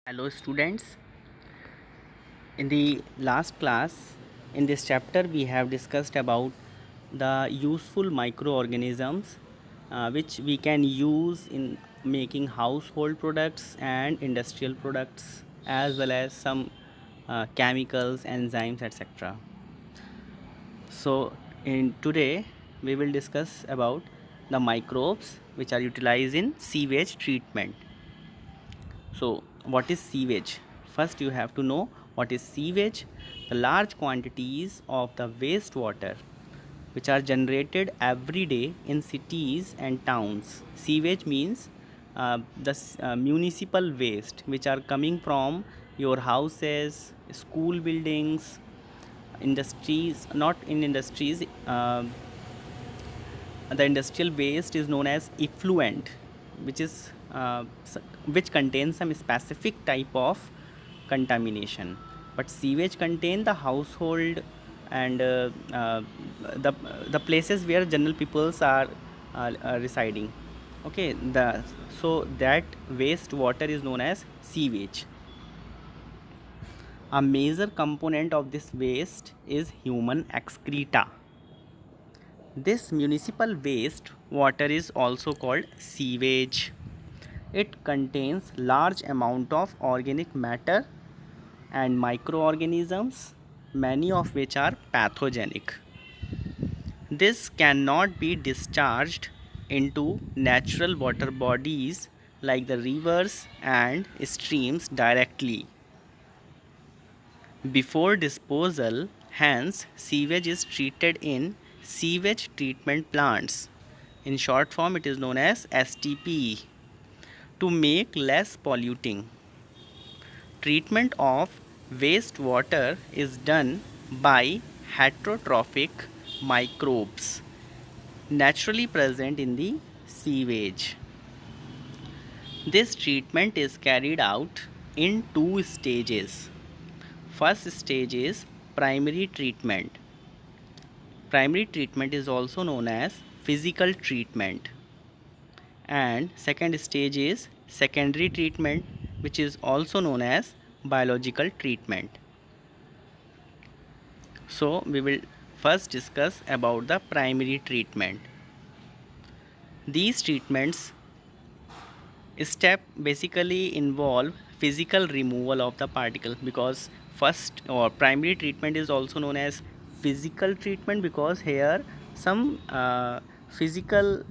Hello students, in the last class in this chapter we have discussed about the useful microorganisms which we can use in making household products and industrial products as well as some chemicals, enzymes, etc. So in today we will discuss about the microbes which are utilized in sewage treatment. So, what is sewage? First, you have to know what is sewage. The large quantities of the wastewater which are generated every day in cities and towns. Sewage means the municipal waste which are coming from your houses, school buildings, industries, not in industries. The industrial waste is known as effluent, which is which contains some specific type of contamination, but sewage contain the household and the the places where general peoples are residing. Okay, the so that waste water is known as sewage. A major component of this waste is human excreta. This municipal waste water is also called sewage. It contains large amount of organic matter and microorganisms, many of which are pathogenic. This cannot be discharged into natural water bodies like the rivers and streams directly. Before disposal, hence, sewage is treated in sewage treatment plants. In short form, it is known as STP. To make less polluting, treatment of wastewater is done by heterotrophic microbes naturally present in the sewage. This treatment is carried out in two stages. First stage is primary treatment. Primary treatment is also known as physical treatment. And second stage is secondary treatment, which is also known as biological treatment. So we will first discuss about the primary treatment. These treatments step basically involve physical removal of the particle, because first or primary treatment is also known as physical treatment because here some physical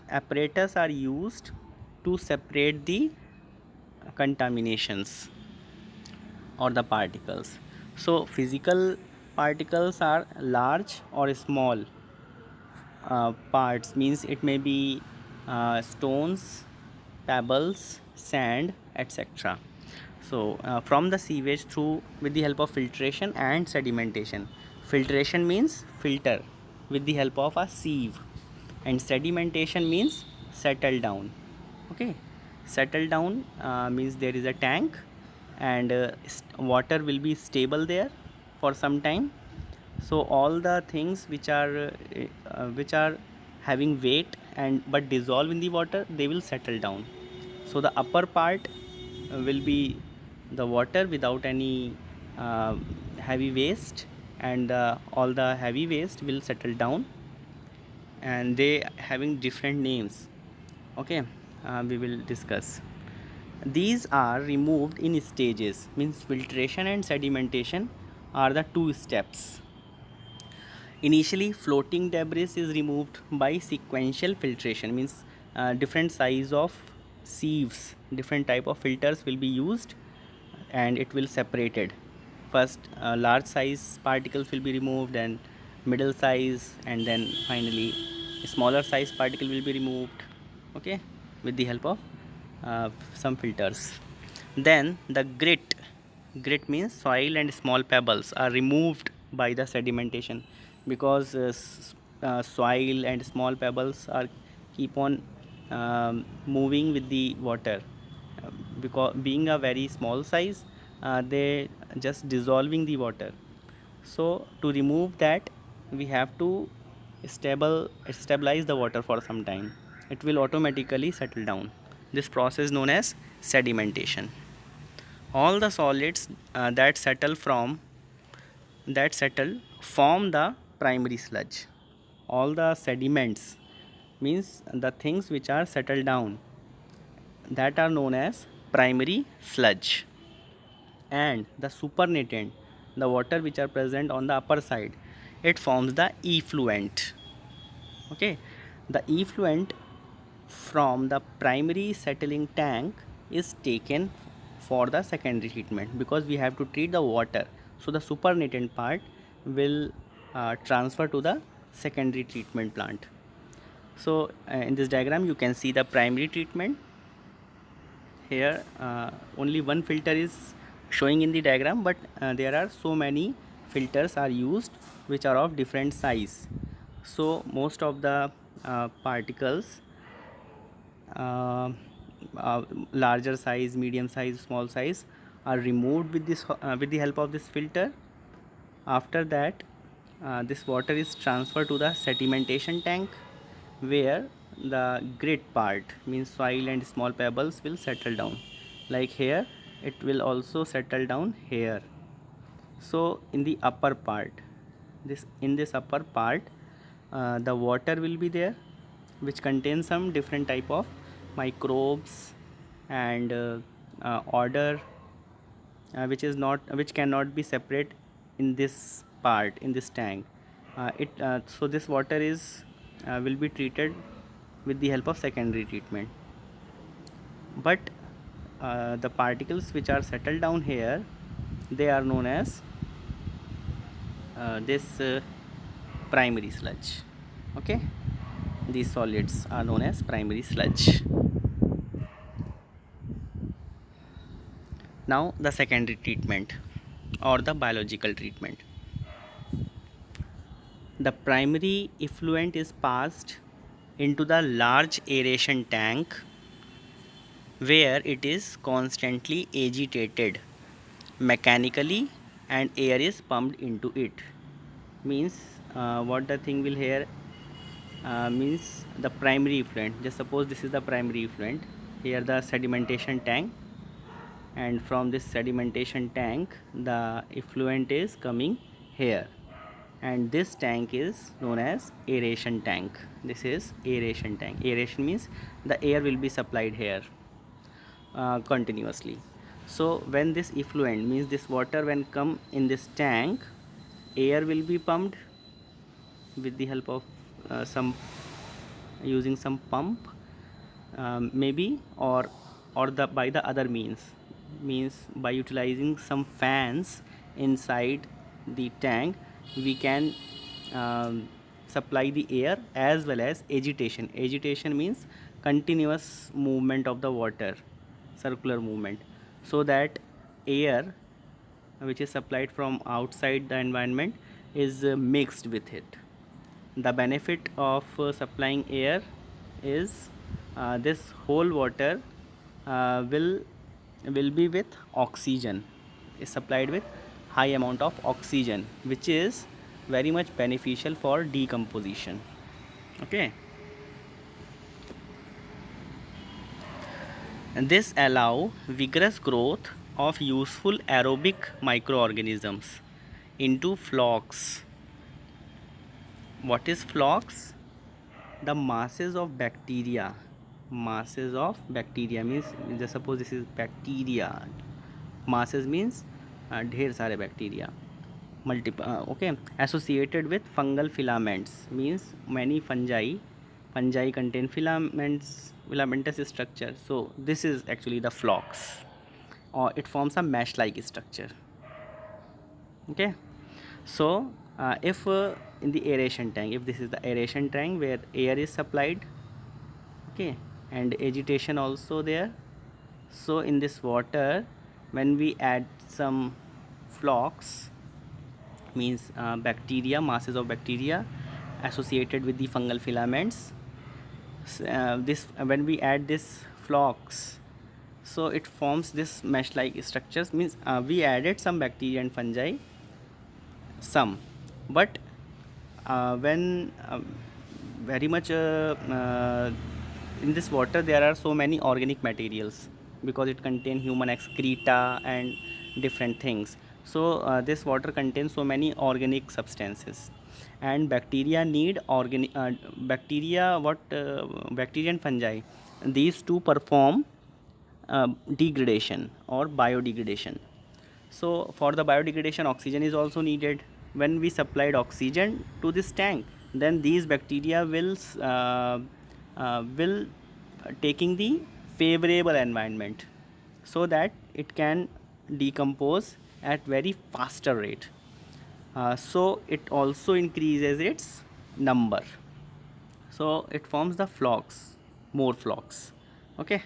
apparatus are used to separate the contaminations or the particles. So physical particles are large or small parts, means it may be stones, pebbles, sand, etc. So from the sewage through with the help of filtration and sedimentation. Filtration means filter with the help of a sieve, and sedimentation means settle down. Okay, settle down means there is a tank and water will be stable there for some time. So all the things which are having weight and but dissolve in the water, they will settle down. So the upper part will be the water without any uh, heavy waste, and all the heavy waste will settle down, and they having different names. Okay, we will discuss. These are removed in stages, means filtration and sedimentation are the two steps. Initially, floating debris is removed by sequential filtration, means different size of sieves, different type of filters will be used, and it will separated. First, large size particles will be removed, and middle size, and then finally smaller size particle will be removed. Okay, with the help of some filters. Then the grit means soil and small pebbles are removed by the sedimentation, because soil and small pebbles are keep on moving with the water, because being a very small size, they just dissolving the water. So to remove that, we have to stabilize the water for some time. It will automatically settle down. This process known as sedimentation. All the solids that settle form the primary sludge. All the sediments means the things which are settled down, that are known as primary sludge. And the supernatant, the water which are present on the upper side, it forms the effluent. Okay, the effluent from the primary settling tank is taken for the secondary treatment, because we have to treat the water, so the supernatant part will transfer to the secondary treatment plant. So in this diagram you can see the primary treatment. Here only one filter is showing in the diagram, but there are so many filters are used which are of different size. So most of the particles, uh, uh, larger size, medium size, small size, are removed with this with the help of this filter. After that this water is transferred to the sedimentation tank, where the grit part, means soil and small pebbles, will settle down. Like here it will also settle down here. So in the upper part, this upper part, the water will be there, which contains some different type of microbes and odor, which cannot be separate in this part, in this tank. It So this water is will be treated with the help of secondary treatment. But the particles which are settled down here, they are known as this primary sludge. Okay, these solids are known as primary sludge. Now the secondary treatment or the biological treatment. The primary effluent is passed into the large aeration tank, where it is constantly agitated mechanically and air is pumped into it. Means what the thing will here means the primary effluent. Just suppose this is the primary effluent, here the sedimentation tank, and from this sedimentation tank the effluent is coming here, and this tank is known as aeration tank. This is aeration tank. Aeration means the air will be supplied here continuously. So when this effluent, means this water, when come in this tank, air will be pumped with the help of some, using some pump, maybe, or the by the other means by utilizing some fans inside the tank, we can supply the air, as well as agitation. Agitation means continuous movement of the water, circular movement, so that air which is supplied from outside the environment is mixed with it. The benefit of supplying air is this whole water will be with oxygen, is supplied with high amount of oxygen, which is very much beneficial for decomposition. Okay, and this allow vigorous growth of useful aerobic microorganisms into flocks. What is flocks? The masses of bacteria means, just suppose this is bacteria. Masses means ढेर सारे bacteria, okay, associated with fungal filaments, means many fungi contain filamentous structure. So this is actually the flocks, or it forms a mesh like structure. Okay, so if in the aeration tank, if this is the aeration tank where air is supplied, okay, and agitation also there, so in this water when we add some flocks, means bacteria, masses of bacteria associated with the fungal filaments, this when we add this flocks, so it forms this mesh like structures. Means we added some bacteria and fungi, some, but when very much in this water there are so many organic materials, because it contains human excreta and different things. So this water contains so many organic substances, and bacteria need organic bacteria and fungi, these two perform degradation or biodegradation. So for the biodegradation, oxygen is also needed. When we supplied oxygen to this tank, then these bacteria will taking the favorable environment, so that it can decompose at very faster rate. So it also increases its number. So it forms the flocks, more flocks, okay,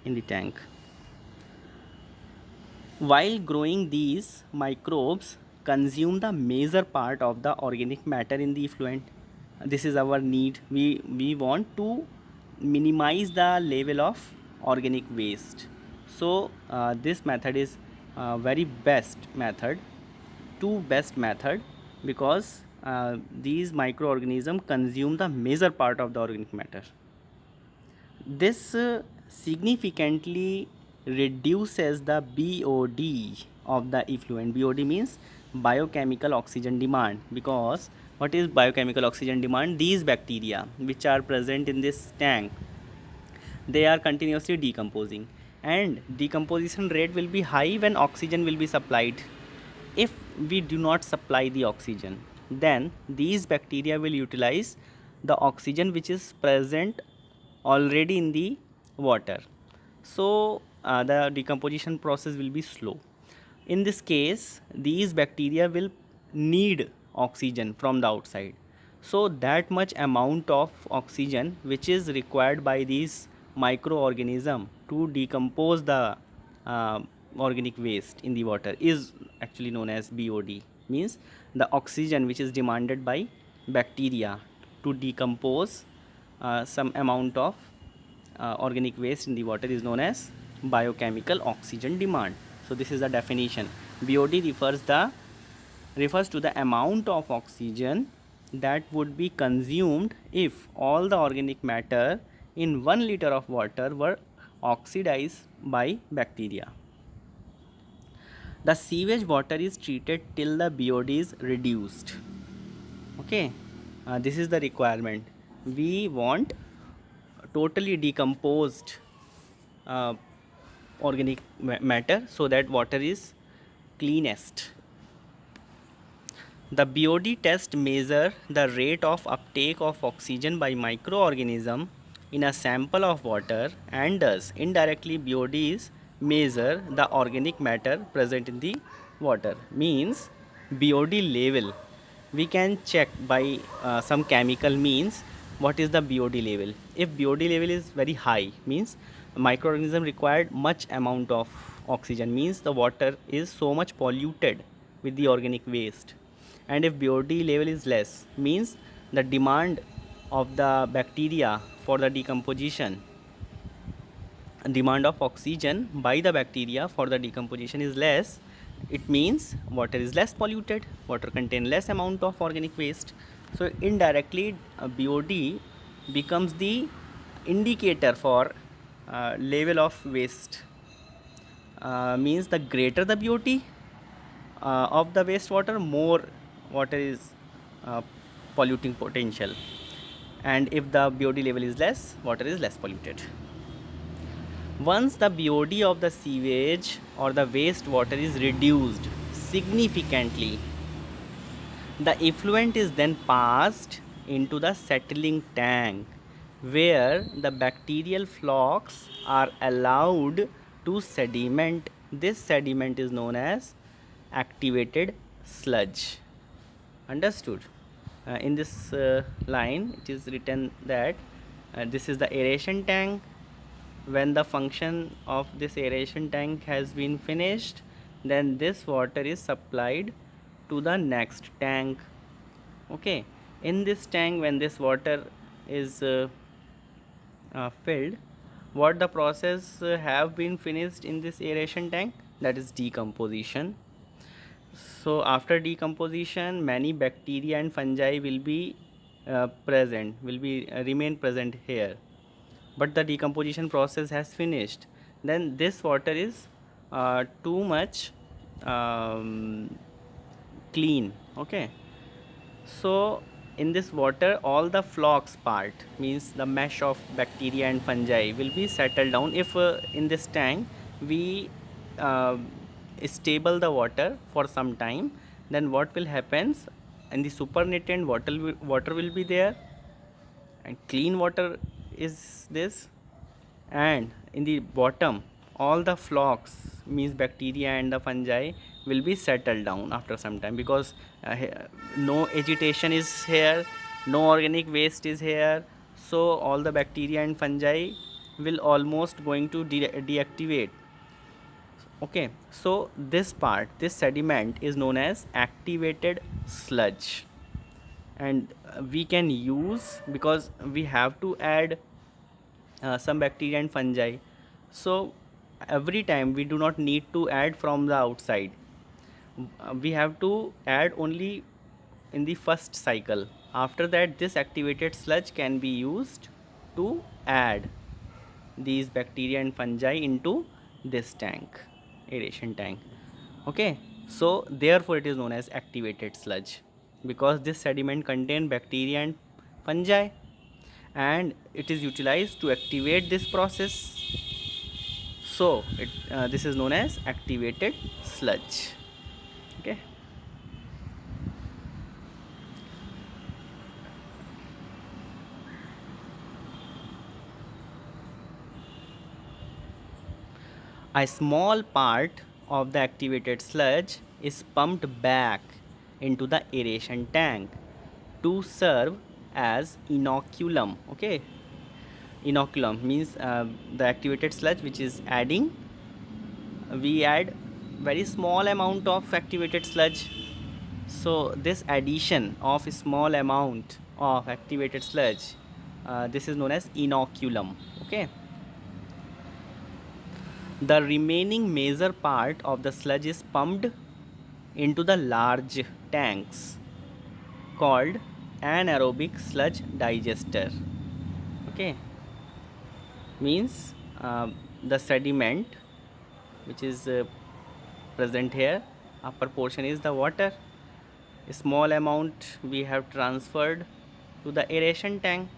in the tank. While growing, these microbes consume the major part of the organic matter in the effluent. This is our need. We want to minimize the level of organic waste. So this method is very best method, two best method, because these microorganisms consume the major part of the organic matter. This significantly reduces the BOD of the effluent. BOD means biochemical oxygen demand, because what is biochemical oxygen demand? These bacteria which are present in this tank, they are continuously decomposing, and decomposition rate will be high when oxygen will be supplied. If we do not supply the oxygen, then these bacteria will utilize the oxygen which is present already in the water. So the decomposition process will be slow. In this case, these bacteria will need oxygen from the outside. So that much amount of oxygen which is required by these microorganism to decompose the uh, organic waste in the water is actually known as BOD. Means the oxygen which is demanded by bacteria to decompose some amount of organic waste in the water is known as biochemical oxygen demand. So this is the definition. BOD refers to the amount of oxygen that would be consumed if all the organic matter in 1 liter of water were oxidized by bacteria. The sewage water is treated till the BOD is reduced. Okay, this is the requirement. We want totally decomposed uh, organic matter, so that water is cleanest. The BOD test measure the rate of uptake of oxygen by microorganism in a sample of water, and thus indirectly BODs measure the organic matter present in the water. Means BOD level we can check by some chemical means what is the BOD level. If BOD level is very high, means microorganism required much amount of oxygen, means the water is so much polluted with the organic waste. And if BOD level is less, means the demand of the bacteria for the decomposition, demand of oxygen by the bacteria for the decomposition is less. It means water is less polluted, water contain less amount of organic waste. So indirectly BOD becomes the indicator for level of waste. Means the greater the BOD of the wastewater, more water is uh, polluting potential, and if the BOD level is less, water is less polluted. Once the BOD of the sewage or the wastewater is reduced significantly, the effluent is then passed into the settling tank, where the bacterial flocks are allowed to sediment. This sediment is known as activated sludge. Understood? In this line, it is written that this is the aeration tank. When the function of this aeration tank has been finished, then this water is supplied to the next tank. Okay, in this tank, when this water is filled, what the process have been finished in this aeration tank, that is decomposition. So after decomposition, many bacteria and fungi will be remain present here. but the decomposition process has finished, then this water is too much um, clean. Okay, so in this water all the flocks part, means the mesh of bacteria and fungi, will be settled down. If in this tank we uh, stable the water for some time, then what will happens, in the supernatant water will be there, and clean water is this, and in the bottom all the flocks, means bacteria and the fungi, will be settled down after some time, because no agitation is here, no organic waste is here, so all the bacteria and fungi will almost going to deactivate. Okay, so this part, this sediment is known as activated sludge, and we can use, because we have to add some bacteria and fungi, so every time we do not need to add from the outside. We have to add only in the first cycle. After that, this activated sludge can be used to add these bacteria and fungi into this tank, aeration tank. Okay, so therefore it is known as activated sludge, because this sediment contain bacteria and fungi, and it is utilized to activate this process. So this is known as activated sludge. Okay, a small part of the activated sludge is pumped back into the aeration tank to serve as inoculum. Okay, inoculum means the activated sludge which is adding, we add very small amount of activated sludge. So this addition of a small amount of activated sludge, this is known as inoculum. Okay, the remaining major part of the sludge is pumped into the large tanks called anaerobic sludge digester. Okay, means the sediment which is present here, upper portion is the water, a small amount we have transferred to the aeration tank,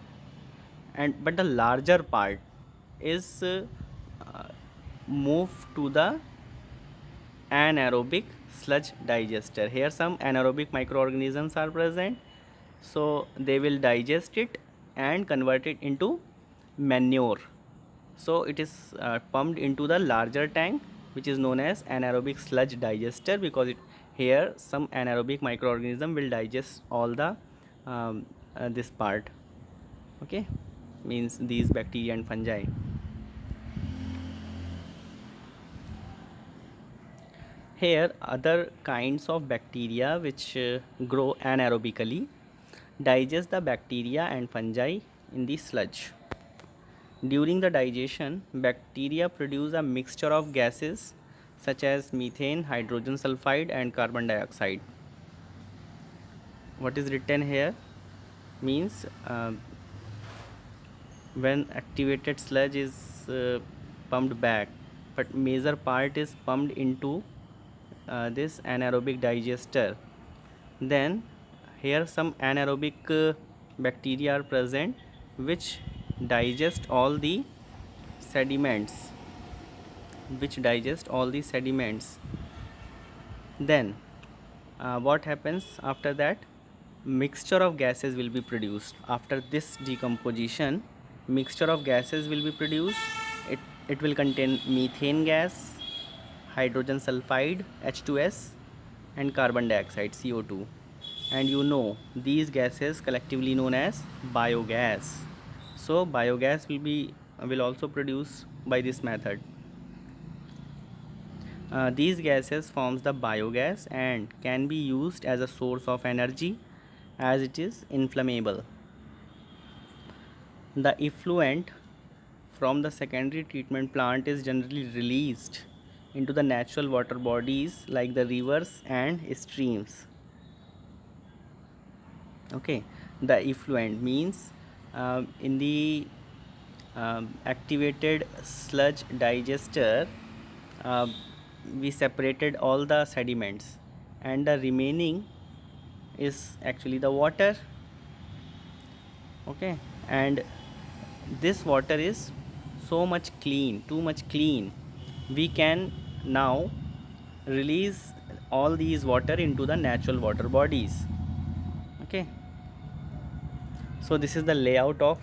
and but the larger part is uh, moved to the anaerobic sludge digester. Here some anaerobic microorganisms are present, so they will digest it and convert it into manure. So it is pumped into the larger tank which is known as anaerobic sludge digester, because here some anaerobic microorganism will digest all the this part. Okay, means these bacteria and fungi. Here other kinds of bacteria which grow anaerobically digest the bacteria and fungi in the sludge. During the digestion, bacteria produce a mixture of gases such as methane, hydrogen sulfide, and carbon dioxide. What is written here means when activated sludge is pumped back, but major part is pumped into this anaerobic digester, then here some anaerobic bacteria are present which digest all the sediments, then what happens after that, mixture of gases will be produced. After this decomposition, mixture of gases will be produced. It will contain methane gas, hydrogen sulfide H2S, and carbon dioxide CO2, and you know these gases collectively known as biogas. So biogas will also produce by this method. These gases forms the biogas and can be used as a source of energy as it is inflammable. The effluent from the secondary treatment plant is generally released into the natural water bodies like the rivers and streams. Okay, the effluent means in the activated sludge digester, uh, we separated all the sediments, and the remaining is actually the water. Okay, and this water is so much clean, too much clean. We can now release all these water into the natural water bodies. Okay, so this is the layout of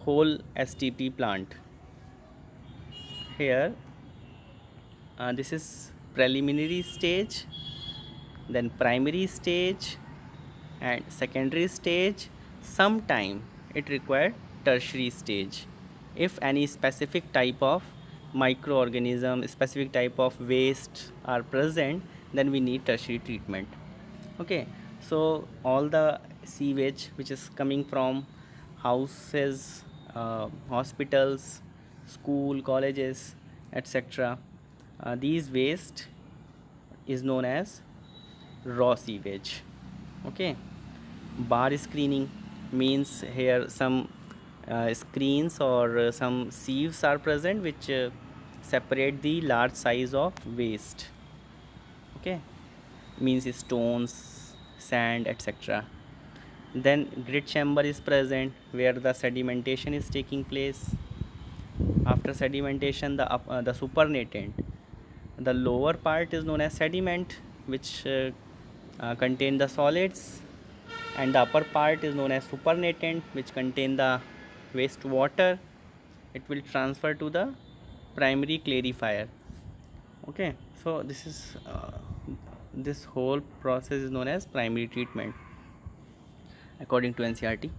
whole STP plant. Here, this is preliminary stage, then primary stage, and secondary stage. Sometime it required tertiary stage if any specific type of microorganism, specific type of waste are present, then we need tertiary treatment. Okay, so all the sewage which is coming from houses, hospitals, school, colleges, etc., these waste is known as raw sewage. Okay, bar screening means here some screens or some sieves are present which separate the large size of waste. Okay, means stones, sand, etc. Then grit chamber is present where the sedimentation is taking place. After sedimentation, the supernatant, the lower part is known as sediment, which contain the solids, and the upper part is known as supernatant, which contain the wastewater. It will transfer to the primary clarifier. Okay, so this whole process is known as primary treatment according to NCERT.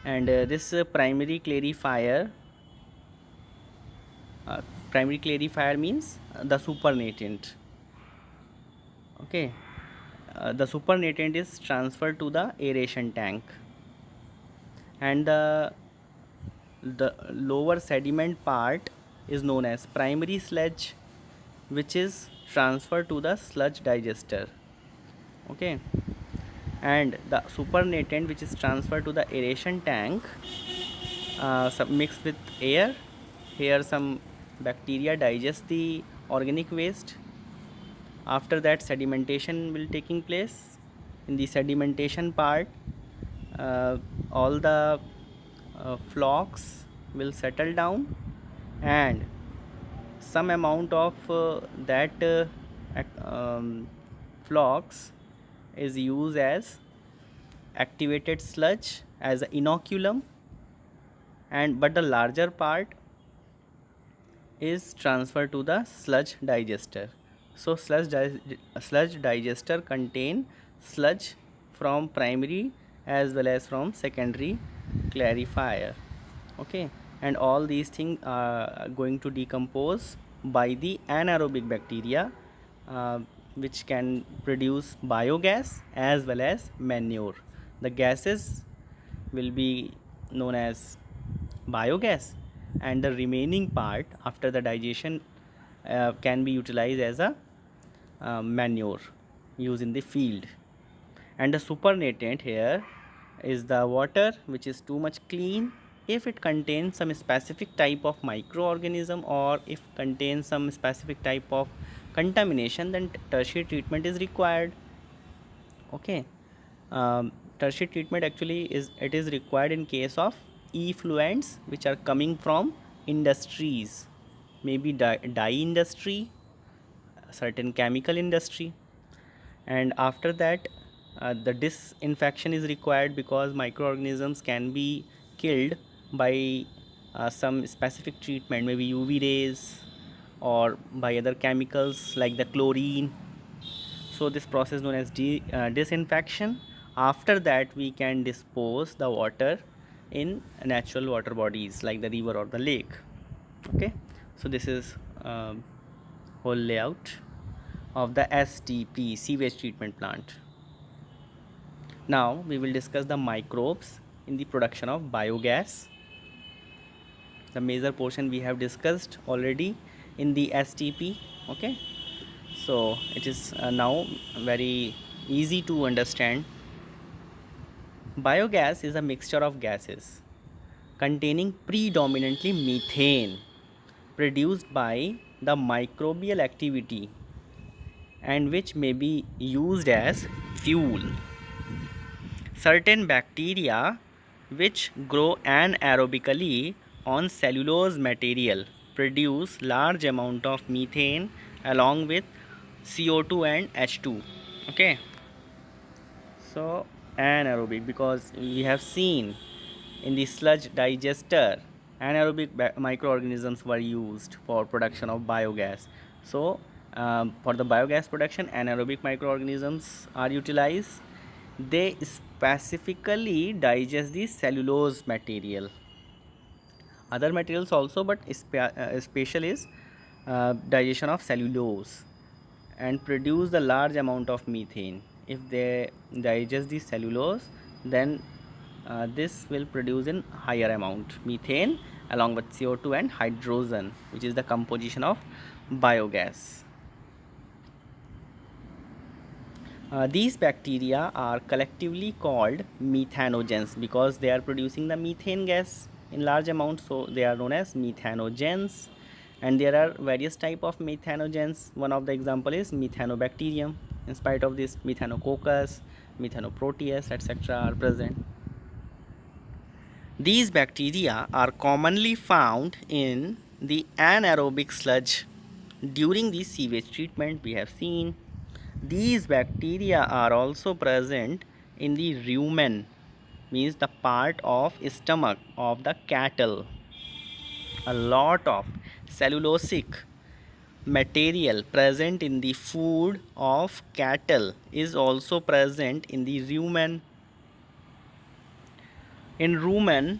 And this uh, primary clarifier means the supernatant. Okay, the supernatant is transferred to the aeration tank, and the lower sediment part is known as primary sludge, which is transferred to the sludge digester. Okay, and the supernatant which is transferred to the aeration tank, mixed with air. Here some bacteria digest the organic waste. After that, sedimentation will taking place. In the sedimentation part, all the flocks will settle down, and some amount of that flocks is used as activated sludge as an inoculum, and but the larger part is transferred to the sludge digester. So sludge digester contain sludge from primary as well as from secondary clarifier. Okay, and all these things are going to decompose by the anaerobic bacteria, uh, which can produce biogas as well as manure. The gases will be known as biogas, and the remaining part after the digestion can be utilized as a manure used in the field. And the supernatant here is the water which is too much clean. If it contains some specific type of microorganism, or if contains some specific type of contamination, then tertiary treatment is required. Okay, tertiary treatment actually is required in case of effluents which are coming from industries, maybe dye industry, certain chemical industry. And after that, the disinfection is required because microorganisms can be killed by some specific treatment, maybe UV rays or by other chemicals like the chlorine. So this process known as disinfection. After that, we can dispose the water in natural water bodies like the river or the lake. Okay, so this is whole layout of the STP, sewage treatment plant. Now we will discuss the microbes in the production of biogas. The major portion we have discussed already in the STP. Okay, so it is now very easy to understand. Biogas is a mixture of gases containing predominantly methane produced by the microbial activity and which may be used as fuel. Certain bacteria which grow anaerobically on cellulose material produce large amount of methane along with CO2 and H2. Okay, so anaerobic, because we have seen in the sludge digester anaerobic microorganisms were used for production of biogas. So for the biogas production anaerobic microorganisms are utilized. They specifically digest the cellulose material, other materials also, but special is digestion of cellulose and produce the large amount of methane. If they digest the cellulose, then this will produce in higher amount methane along with CO2 and hydrogen, which is the composition of biogas. These bacteria are collectively called methanogens because they are producing the methane gas in large amounts, so they are known as methanogens. And there are various type of methanogens. One of the example is methanobacterium. In spite of this, methanococcus, methanoproteus, etc. are present. These bacteria are commonly found in the anaerobic sludge during the sewage treatment we have seen. These bacteria are also present in the rumen, means the part of stomach of the cattle. A lot of cellulosic material present in the food of cattle is also present in the rumen. In rumen,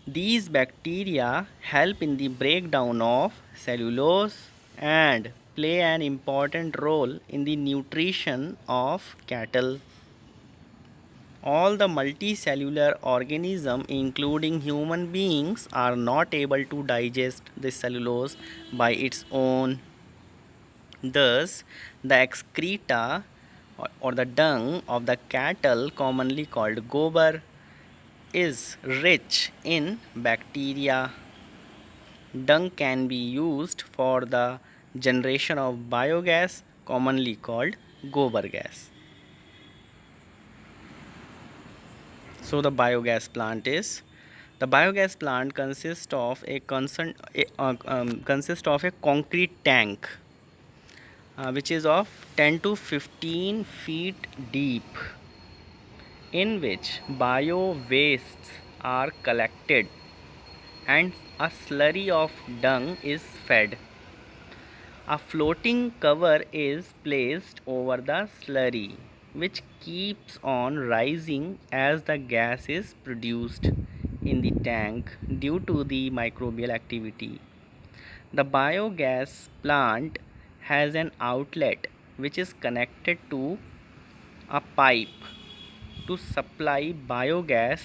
these bacteria help in the breakdown of cellulose and play an important role in the nutrition of cattle. All the multicellular organisms, including human beings, are not able to digest the cellulose by its own. Thus, the excreta or the dung of the cattle, commonly called gobar, is rich in bacteria. Dung can be used for the generation of biogas, commonly called gobar gas. So the biogas plant is, the biogas plant consists of a concrete tank which is of 10 to 15 feet deep, in which bio wastes are collected and a slurry of dung is fed. A floating cover is placed over the slurry, which keeps on rising as the gas is produced in the tank due to the microbial activity. The biogas plant has an outlet which is connected to a pipe to supply biogas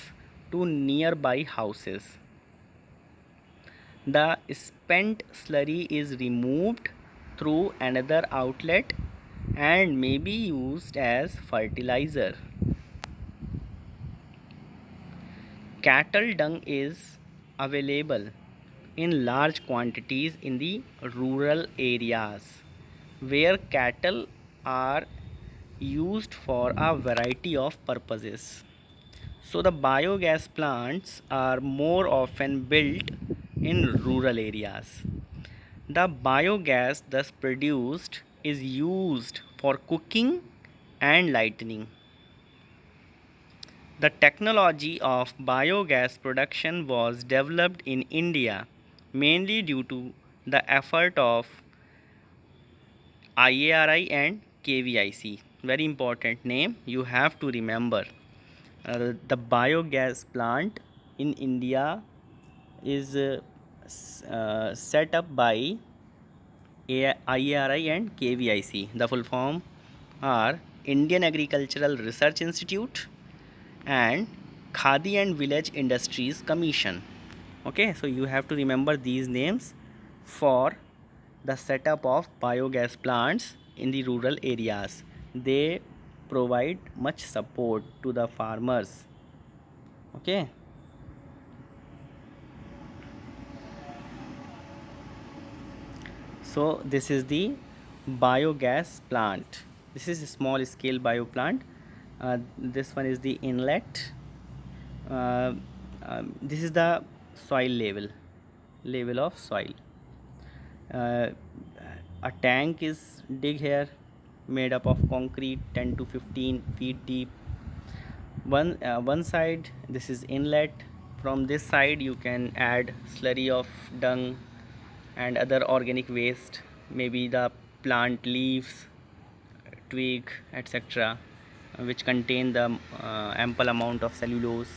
to nearby houses. The spent slurry is removed through another outlet and may be used as fertilizer. Cattle dung is available in large quantities in the rural areas where cattle are used for a variety of purposes. So the biogas plants are more often built in rural areas. The biogas thus produced is used for cooking and lighting. The technology of biogas production was developed in India mainly due to the effort of IARI and KVIC. Very important name you have to remember. The biogas plant in India is set up by IARI and KVIC. The full form are Indian Agricultural Research Institute and Khadi and Village Industries Commission. Okay, so you have to remember these names for the setup of biogas plants in the rural areas. They provide much support to the farmers. Okay. So this is the biogas plant. This is a small scale bio plant. This one is the inlet. uh, this is the soil level of soil. uh, a tank is dig here, made up of concrete 10 to 15 feet deep. One side, this is inlet. From this side you can add slurry of dung and other organic waste, maybe the plant leaves, twig, etc., which contain the ample amount of cellulose.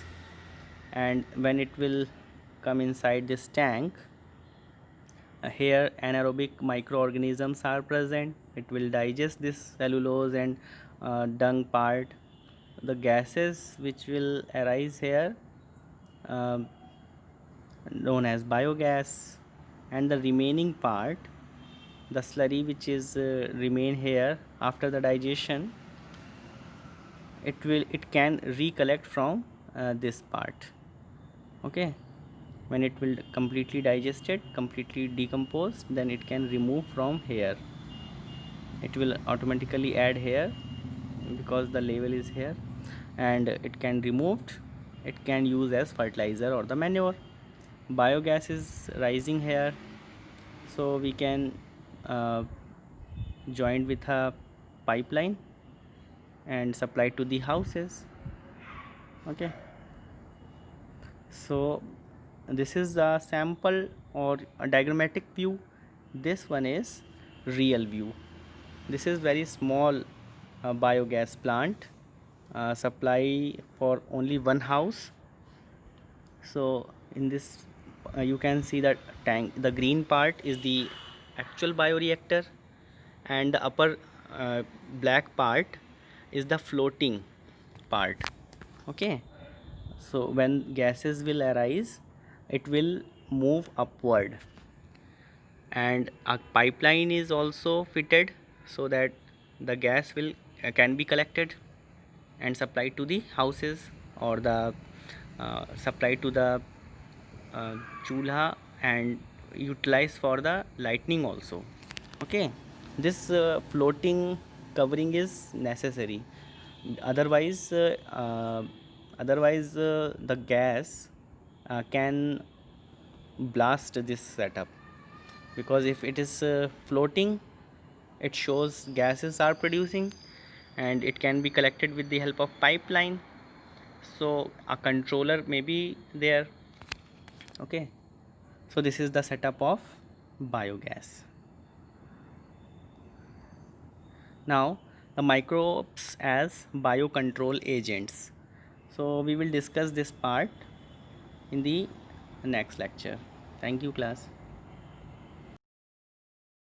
And when it will come inside this tank, here anaerobic microorganisms are present. It will digest this cellulose and dung part. The gases which will arise here, um, known as biogas, and the remaining part, the slurry which is remain here after the digestion, it can recollect from this part. Okay, when it will completely digested, completely decomposed, then it can remove from here. It will automatically add here because the level is here, and it can removed. It can use as fertilizer or the manure. Biogas is rising here, so we can uh, join with a pipeline and supply to the houses. Okay, so this is the sample or a diagrammatic view. This one is real view. This is very small biogas plant, supply for only one house. So in this you can see that tank, the green part is the actual bioreactor, and the upper black part is the floating part. Okay, so when gases will arise, it will move upward, and a pipeline is also fitted so that the gas will can be collected and supplied to the houses, or the supplied to the uh, chulha, and utilized for the lightning also. Okay, this floating covering is necessary. Otherwise the gas can blast this setup, because if it is floating, it shows gases are producing, and it can be collected with the help of pipeline. So a controller may be there. Okay, so this is the setup of biogas. Now the microbes as biocontrol agents. So we will discuss this part in the next lecture. Thank you, class.